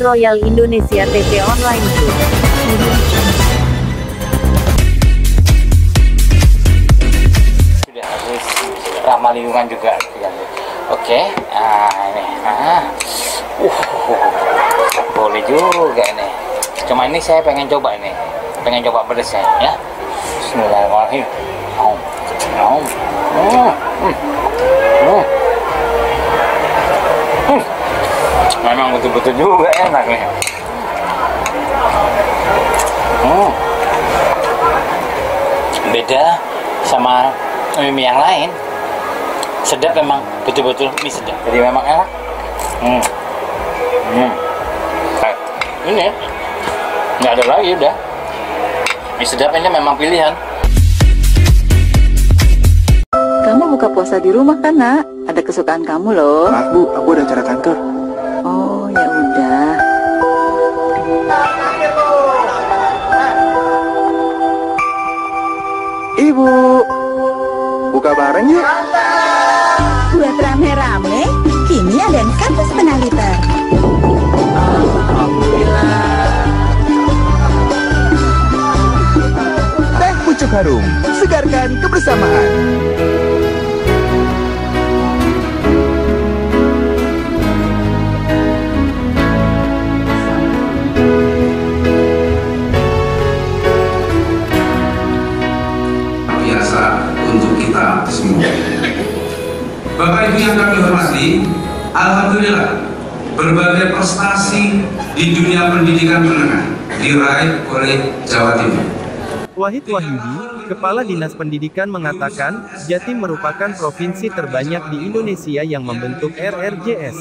Royal Indonesia TV Online Group. Sudah harus ramah lingkungan juga. Oke, ini, boleh juga nih. Cuma ini saya pengen coba pedesnya, ya. Bismillahirrahmanirrahim. Memang betul-betul juga enak nih. Beda sama mie yang lain. Sedap memang, betul-betul mie sedap. Jadi memang enak. Ini nggak ada lagi udah. Mie sedap ini memang pilihan. Kamu buka puasa di rumah kan, Nak? Ada kesukaan kamu loh. Maaf Bu, aku ada acara kantor. Oh, ya udah. Ibu, buka bareng yuk. Buat rame-rame, kini ada 1,5 liter. Teh pucuk harum, segarkan kebersamaan. Biasa untuk kita semua. Bapak Ibu yang kami hormati, alhamdulillah berbagai prestasi di dunia pendidikan menengah diraih oleh Jawa Timur. Wahid Wahyudi, Kepala Dinas Pendidikan mengatakan, Jatim merupakan provinsi terbanyak di Indonesia yang membentuk RRJS.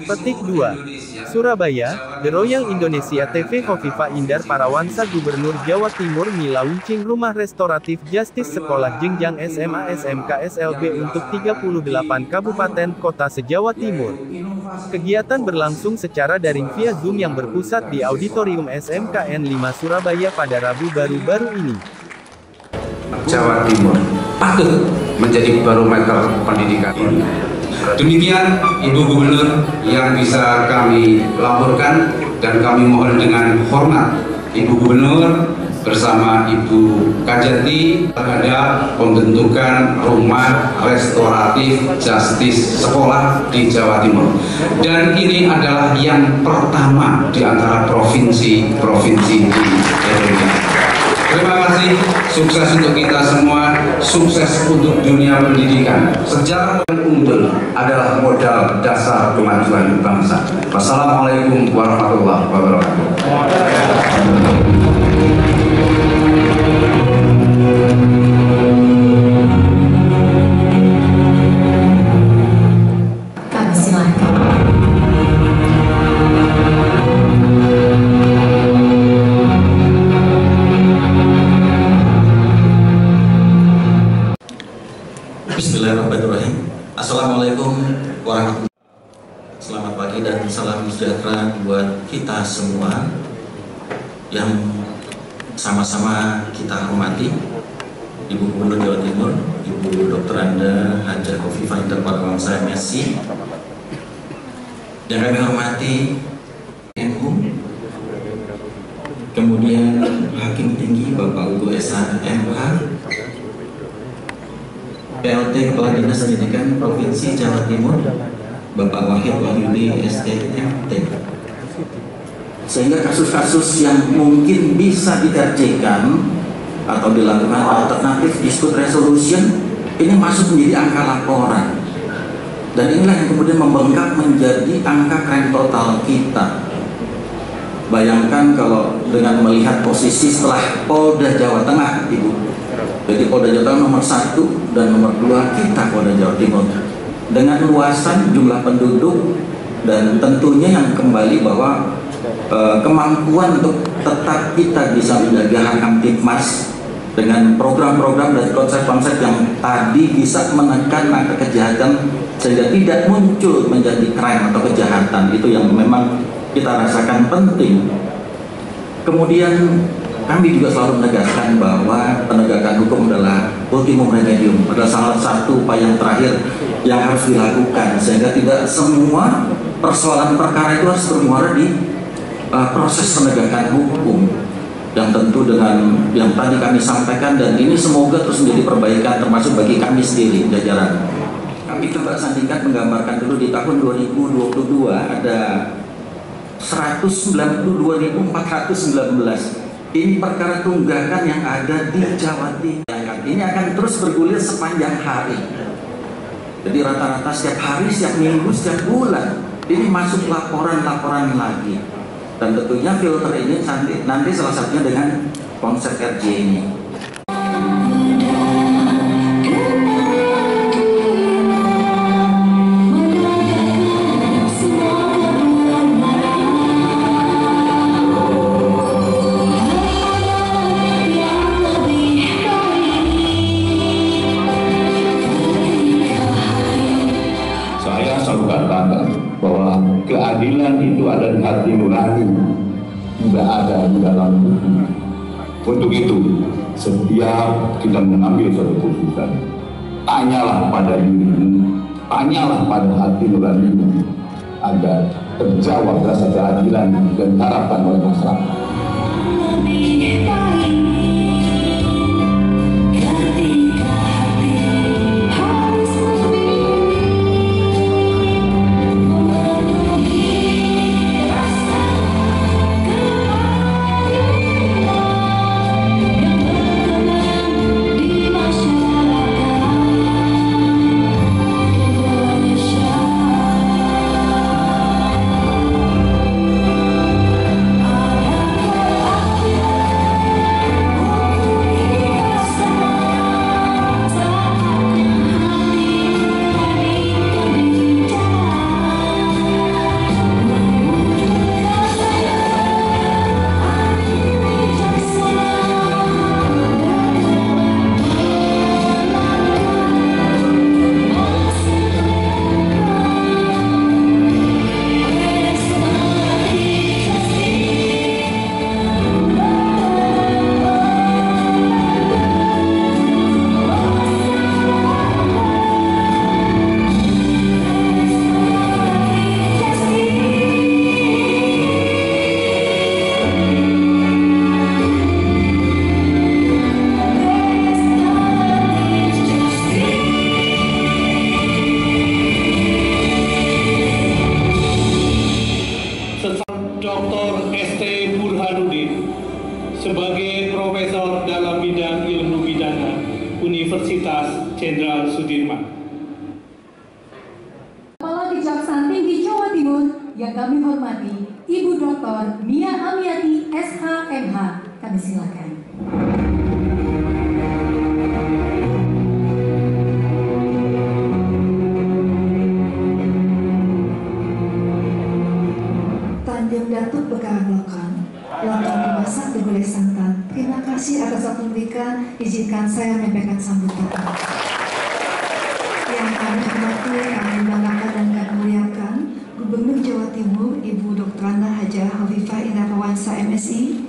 Petik 2. Surabaya, The Royal Indonesia TV Khofifah Indar Parawansa Gubernur Jawa Timur launching Rumah Restoratif Justice Sekolah Jenjang SMA SMK SLB untuk 38 kabupaten kota se-Jawa Timur. Kegiatan berlangsung secara daring via Zoom yang berpusat di Auditorium SMKN 5 Surabaya pada Rabu baru-baru ini. Jawa Timur patut menjadi barometer pendidikan. Demikian Ibu Gubernur yang bisa kami laporkan, dan kami mohon dengan hormat Ibu Gubernur bersama Ibu Kajati terhadap pembentukan Rumah Restoratif Justice Sekolah di Jawa Timur. Dan ini adalah yang pertama di antara provinsi-provinsi di Indonesia. Terima kasih, sukses untuk kita semua, sukses untuk dunia pendidikan. Sejarah yang unggul adalah modal dasar kemajuan bangsa. Wassalamualaikum warahmatullahi wabarakatuh. Kami silakan. Bismillahirrahmanirrahim. Assalamualaikum warahmatullahi wabarakatuh. Selamat pagi dan salam sejahtera buat kita semua yang sama-sama kita hormati Ibu Gubernur Jawa Timur, Ibu Dr. Anda Hajah Khofifah Indar Parawansa MSc, yang kami hormati MU, kemudian Hakim Tinggi Bapak Ugo SH MH, PLT Kepala Dinas Pendidikan Provinsi Jawa Timur Bapak Wahid Wahyudi STMT. Sehingga kasus-kasus yang mungkin bisa dikerjakan atau dilakukan alternatif dispute resolution ini masuk menjadi angka laporan, dan inilah yang kemudian membengkak menjadi angka crime total kita. Bayangkan kalau dengan melihat posisi setelah Polda Jawa Tengah, Ibu, jadi Polda Jawa Tengah nomor 1 dan nomor 2 kita Polda Jawa Timur, dengan luasan jumlah penduduk, dan tentunya yang kembali bahwa kemampuan untuk tetap kita bisa menjaga Kamtibmas dengan program-program dan konsep-konsep yang tadi bisa menekan angka kejahatan sehingga tidak muncul menjadi crime atau kejahatan, itu yang memang kita rasakan penting. Kemudian kami juga selalu menegaskan bahwa penegakan hukum adalah ultimum remedium, adalah salah satu upaya yang terakhir yang harus dilakukan, sehingga tidak semua persoalan perkara itu harus bermuara di proses penegakan hukum yang tentu dengan yang tadi kami sampaikan, dan ini semoga terus menjadi perbaikan termasuk bagi kami sendiri jajaran. Kami coba sandingkan, menggambarkan dulu di tahun 2022 ada 192.419. Ini perkara tunggakan yang ada di Jawa Timur. Ini akan terus bergulir sepanjang hari. Jadi rata-rata setiap hari, setiap minggu, setiap bulan ini masuk laporan-laporan lagi. Dan tentunya filter ini nanti salah satunya dengan konsep RJ ini. Bahwa keadilan itu ada di hati nurani, tidak ada di dalam buku. Untuk itu, setiap kita mengambil suatu keputusan, tanyalah pada dirimu, tanyalah pada hati nuranimu, agar terjawab rasa keadilan dan harapan oleh masyarakat. Dr. ST Burhanuddin sebagai profesor dalam bidang ilmu pidana Universitas Jenderal Sudirman. Kepala Kejaksaan Tinggi Jawa Timur yang kami hormati, Ibu Dr. Mia Amiati SH.MH, kami silakan. Tanjung Datuk Pekarang Lokan, lontong dimasak digulai santan. Terima kasih atas waktu memberikan, izinkan saya menyampaikan sambutan. Yang kami hormati, kami banggakan dan kami muliakan Gubernur Jawa Timur Ibu Dr. Hajah Hovifah Indar Parawansa MSI.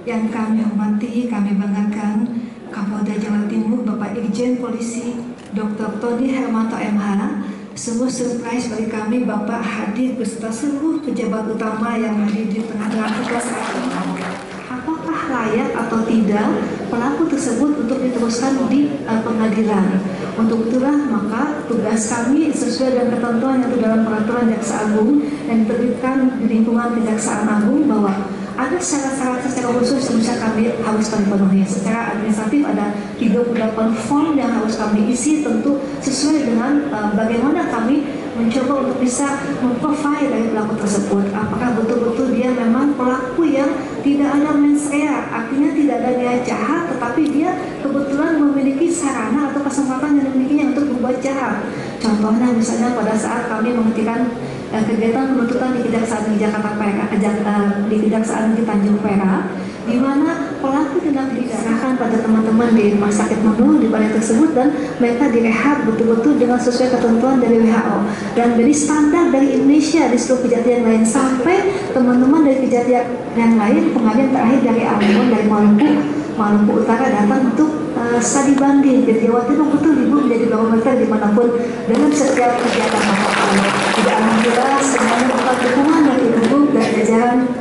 Yang kami hormati, kami banggakan Kapolda Jawa Timur Bapak Irjen Polisi Dr. Tony Hermanto MH. Sungguh surprise bagi kami Bapak hadir beserta seluruh pejabat utama yang hadir di tengah-tengah kita saat ini. Apakah layak atau tidak pelaku tersebut untuk diteruskan di pengadilan? Untuk itulah maka tugas kami sesuai dengan ketentuan yang dalam peraturan Jaksa Agung yang diterbitkan di lingkungan Kejaksaan Agung bahwa ada syarat-syarat secara khusus yang bisa kami harus kami penuhi. Secara administratif ada 38 form yang harus kami isi, tentu sesuai dengan bagaimana kami mencoba untuk bisa memprofile dari pelaku tersebut. Apakah betul-betul dia memang pelaku yang tidak ada mens rea, artinya tidak ada niat jahat, tetapi dia kebetulan memiliki sarana atau kesempatan yang dimilikinya untuk berbuat jahat. Contohnya misalnya pada saat kami menghentikan kegiatan penuntutan di Kejaksaan di Jakarta Perak, di Kejaksaan di Tanjung Perak, di mana pelaku tidak diserahkan pada teman-teman di Rumah Sakit Menu di balai tersebut dan mereka direhab betul-betul dengan sesuai ketentuan dari WHO dan dari standar dari Indonesia di seluruh kejadian lain sampai teman-teman dari kejadian yang lain pengadilan terakhir dari Ambon, dari Maluku Utara datang untuk studi banding. Jadi Jawa Timur betul Ibu menjadi barometer dimanapun dalam setiap kegiatan apapun. Tidak alhamdulillah semuanya berkat dukungan dari Ibu dan jajaran jajaran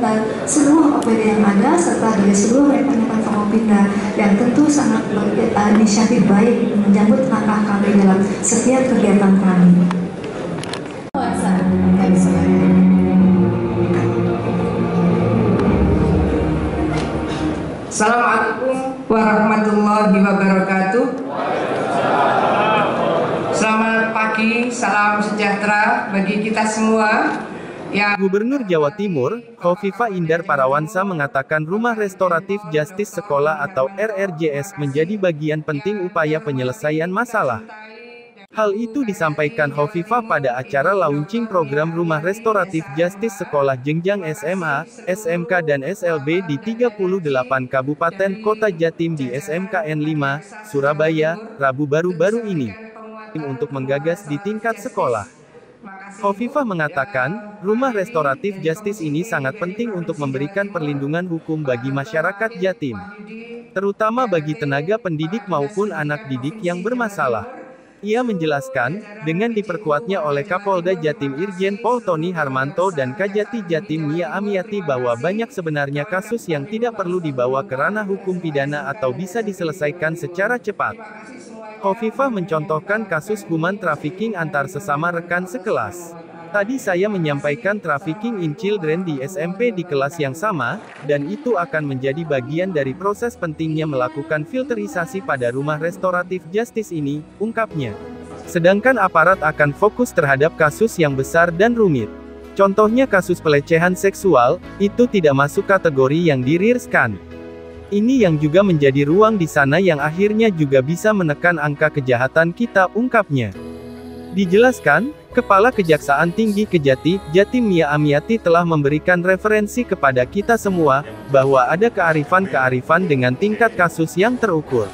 seluruh OPD yang ada serta dari seluruh rekan-rekan Forkopimda yang tentu sangat berinisiatif baik menyambut langkah kami dalam setiap kegiatan kami. Assalamualaikum warahmatullahi wabarakatuh. Selamat pagi, salam sejahtera bagi kita semua. Gubernur Jawa Timur, Khofifah Indar Parawansa mengatakan Rumah Restoratif Justice Sekolah atau RRJS menjadi bagian penting upaya penyelesaian masalah. Hal itu disampaikan Khofifah pada acara launching program Rumah Restoratif Justice Sekolah Jenjang SMA, SMK dan SLB di 38 Kabupaten Kota Jatim di SMKN 5, Surabaya, Rabu baru-baru ini. Untuk menggagas di tingkat sekolah. Khofifah mengatakan, Rumah Restoratif Justice ini sangat penting untuk memberikan perlindungan hukum bagi masyarakat Jatim. Terutama bagi tenaga pendidik maupun anak didik yang bermasalah. Ia menjelaskan, dengan diperkuatnya oleh Kapolda Jatim Irjen Pol Tony Harmanto dan Kajati Jatim Mia Amiati bahwa banyak sebenarnya kasus yang tidak perlu dibawa ke ranah hukum pidana atau bisa diselesaikan secara cepat. Khofifah mencontohkan kasus human trafficking antar sesama rekan sekelas. Tadi saya menyampaikan trafficking in children di SMP di kelas yang sama, dan itu akan menjadi bagian dari proses pentingnya melakukan filterisasi pada Rumah Restoratif Justice ini, ungkapnya. Sedangkan aparat akan fokus terhadap kasus yang besar dan rumit. Contohnya kasus pelecehan seksual, itu tidak masuk kategori yang dirirskan. Ini yang juga menjadi ruang di sana yang akhirnya juga bisa menekan angka kejahatan kita, ungkapnya. Dijelaskan, Kepala Kejaksaan Tinggi Kejati, Jatim Mia Amiati telah memberikan referensi kepada kita semua, bahwa ada kearifan-kearifan dengan tingkat kasus yang terukur.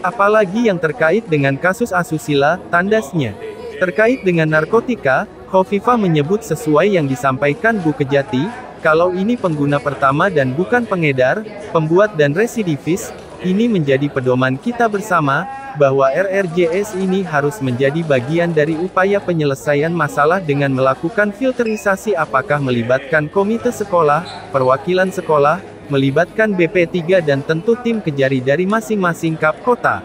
Apalagi yang terkait dengan kasus asusila, tandasnya. Terkait dengan narkotika, Khofifah menyebut sesuai yang disampaikan Bu Kejati, kalau ini pengguna pertama dan bukan pengedar, pembuat dan residivis, ini menjadi pedoman kita bersama, bahwa RRJS ini harus menjadi bagian dari upaya penyelesaian masalah dengan melakukan filterisasi apakah melibatkan komite sekolah, perwakilan sekolah, melibatkan BP3 dan tentu tim kejari dari masing-masing kap kota.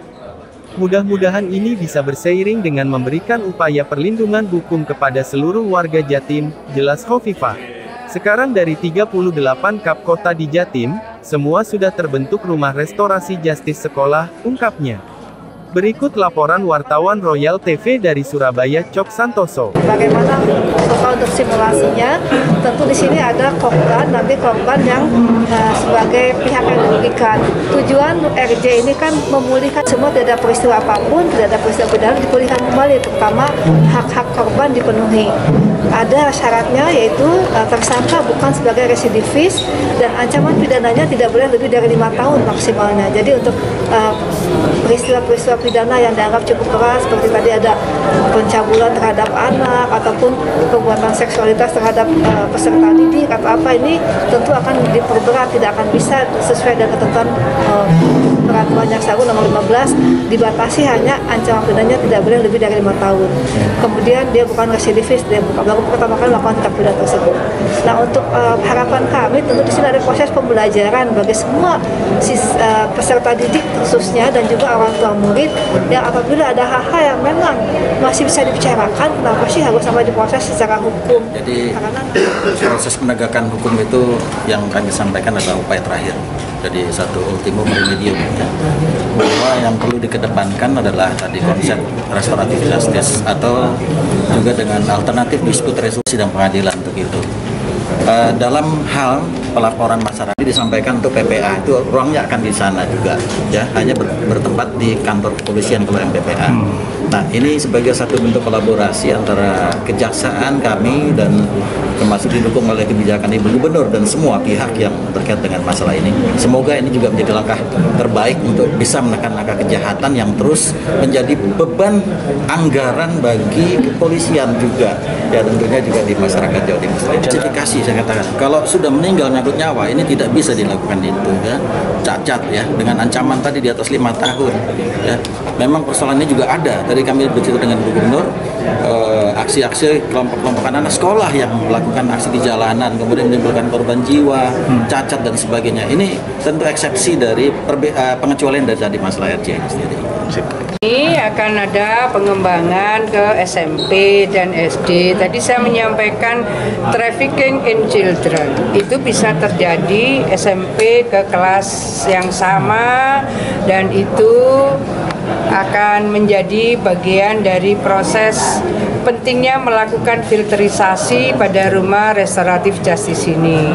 Mudah-mudahan ini bisa berseiring dengan memberikan upaya perlindungan hukum kepada seluruh warga Jatim, jelas Khofifah. Sekarang dari 38 kap kota di Jatim, semua sudah terbentuk Rumah Restorasi Justice Sekolah, ungkapnya. Berikut laporan wartawan Royal TV dari Surabaya, Cok Santoso. Bagaimana untuk simulasinya? Tentu di sini ada korban, nanti korban yang sebagai pihak yang dirugikan. Tujuan RJ ini kan memulihkan semua, tidak ada peristiwa apapun, tidak ada peristiwa pidana, dipulihkan kembali, terutama hak-hak korban dipenuhi. Ada syaratnya yaitu tersangka bukan sebagai residivis dan ancaman pidananya tidak boleh lebih dari 5 tahun maksimalnya. Jadi untuk peristiwa-peristiwa pidana yang dianggap cukup keras seperti tadi ada pencabulan terhadap anak ataupun perbuatan seksualitas terhadap peserta didik atau apa, ini tentu akan diperberat, tidak akan bisa sesuai dengan ketentuan peraturan Jaksa Agung nomor 15, dibatasi hanya ancaman pidananya tidak boleh lebih dari 5 tahun. Kemudian dia bukan residivis, dia baru pertama kali melakukan tindak pidana tersebut. Nah, untuk harapan kami tentu di sini ada proses pembelajaran bagi semua peserta didik khususnya dan juga orang tua murid yang apabila ada hal-hal yang memang masih bisa dibicarakan, kenapa sih harus sampai diproses secara hukum? Jadi proses penegakan hukum itu yang kami sampaikan adalah upaya terakhir. Jadi satu ultimum remedium, ya. Bahwa yang perlu dikedepankan adalah tadi konsep restoratif justice atau juga dengan alternatif dispute resolusi dan pengadilan untuk itu. Dalam hal pelaporan masyarakat disampaikan untuk PPA itu ruangnya akan di sana juga, ya, hanya bertempat di kantor kepolisian kalau MPPA. Nah, ini sebagai satu bentuk kolaborasi antara kejaksaan kami dan termasuk didukung oleh kebijakan Ibu Gubernur dan semua pihak yang terkait dengan masalah ini. Semoga ini juga menjadi langkah terbaik untuk bisa menekan angka kejahatan yang terus menjadi beban anggaran bagi kepolisian juga, ya tentunya juga di masyarakat Jawa Timur. Justifikasi saya katakan, kalau sudah meninggal nyangkut nyawa ini tidak bisa dilakukan itu, ya, cacat ya, dengan ancaman tadi di atas 5 tahun, ya. Memang persoalan ini juga ada. Tadi kami bercerita dengan Gubernur, aksi-aksi kelompok-kelompok anak sekolah yang melakukan aksi di jalanan, kemudian menimbulkan korban jiwa, cacat dan sebagainya. Ini tentu eksepsi dari pengecualian dari tadi masalah RJ ini sendiri. Ini akan ada pengembangan ke SMP dan SD. Tadi saya menyampaikan trafficking in children itu bisa terjadi SMP ke kelas yang sama, dan itu akan menjadi bagian dari proses pentingnya melakukan filterisasi pada rumah restoratif justice ini.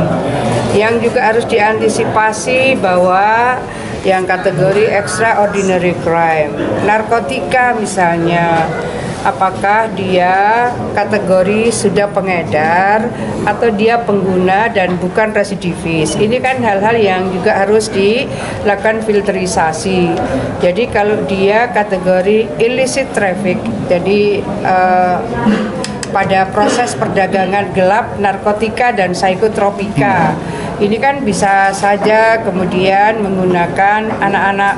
Yang juga harus diantisipasi bahwa yang kategori extraordinary crime, narkotika misalnya, apakah dia kategori sudah pengedar atau dia pengguna dan bukan residivis. Ini kan hal-hal yang juga harus dilakukan filterisasi. Jadi kalau dia kategori illicit traffic, jadi pada proses perdagangan gelap narkotika dan psikotropika, ini kan bisa saja kemudian menggunakan anak-anak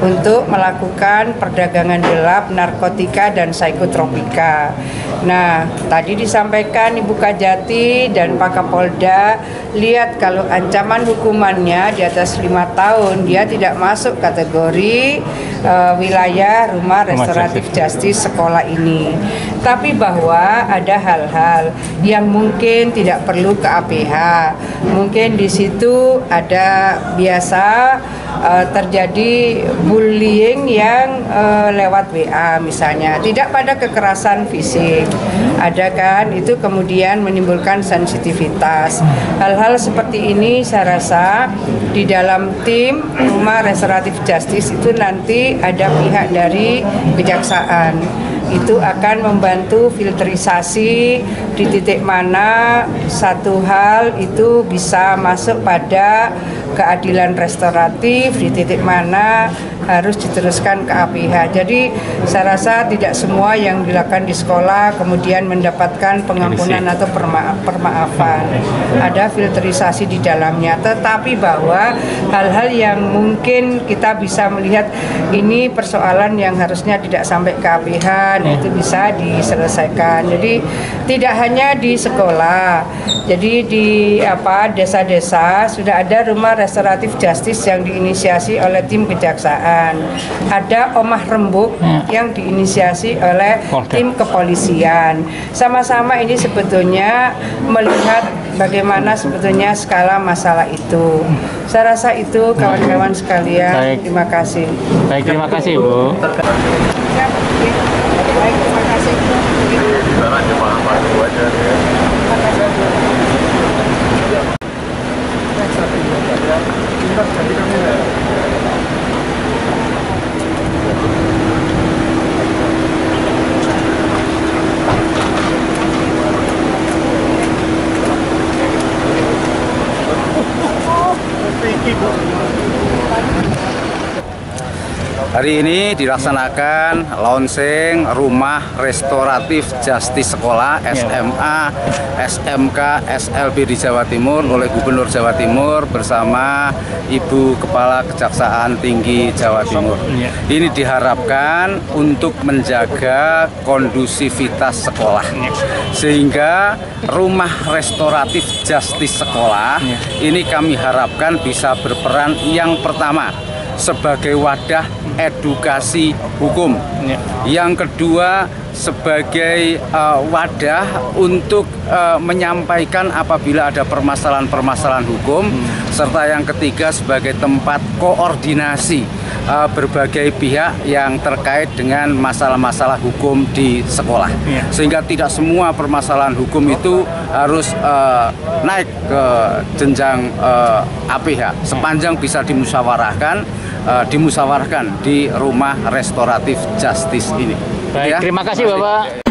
untuk melakukan perdagangan gelap narkotika dan psikotropika. Nah, tadi disampaikan Ibu Kajati dan Pak Kapolda, lihat kalau ancaman hukumannya di atas 5 tahun, dia tidak masuk kategori wilayah rumah restoratif justice sekolah ini. Tapi bahwa ada hal-hal yang mungkin tidak perlu ke APH, mungkin di situ ada biasa terjadi bullying yang lewat WA misalnya, tidak pada kekerasan fisik, ada kan, itu kemudian menimbulkan sensitivitas. Hal-hal seperti ini saya rasa di dalam tim rumah restoratif justice itu nanti ada pihak dari kejaksaan, itu akan membantu filterisasi di titik mana satu hal itu bisa masuk pada keadilan restoratif, di titik mana harus diteruskan ke APH. Jadi saya rasa tidak semua yang dilakukan di sekolah kemudian mendapatkan pengampunan atau permaafan. Ada filterisasi di dalamnya, tetapi bahwa hal-hal yang mungkin kita bisa melihat ini persoalan yang harusnya tidak sampai ke APH, nah itu bisa diselesaikan. Jadi tidak hanya di sekolah, jadi di desa-desa sudah ada rumah restoratif justice yang diinisiasi oleh tim kejaksaan. Ada omah rembuk yang diinisiasi oleh tim kepolisian. Sama-sama ini sebetulnya melihat bagaimana sebetulnya skala masalah itu. Saya rasa itu kawan-kawan sekalian. Baik. Terima kasih. Baik, terima kasih Bu. Baik, terima kasih. Hari ini dilaksanakan launching rumah restoratif justice sekolah SMA, SMK, SLB di Jawa Timur oleh Gubernur Jawa Timur bersama Ibu Kepala Kejaksaan Tinggi Jawa Timur. Ini diharapkan untuk menjaga kondusivitas sekolah, sehingga rumah restoratif justice sekolah ini kami harapkan bisa berperan yang pertama sebagai wadah edukasi hukum, yang kedua sebagai wadah untuk menyampaikan apabila ada permasalahan-permasalahan hukum, serta yang ketiga sebagai tempat koordinasi berbagai pihak yang terkait dengan masalah-masalah hukum di sekolah, sehingga tidak semua permasalahan hukum itu harus naik ke jenjang APH, sepanjang bisa dimusyawarahkan di rumah restoratif justice ini. Baik, terima kasih Bapak.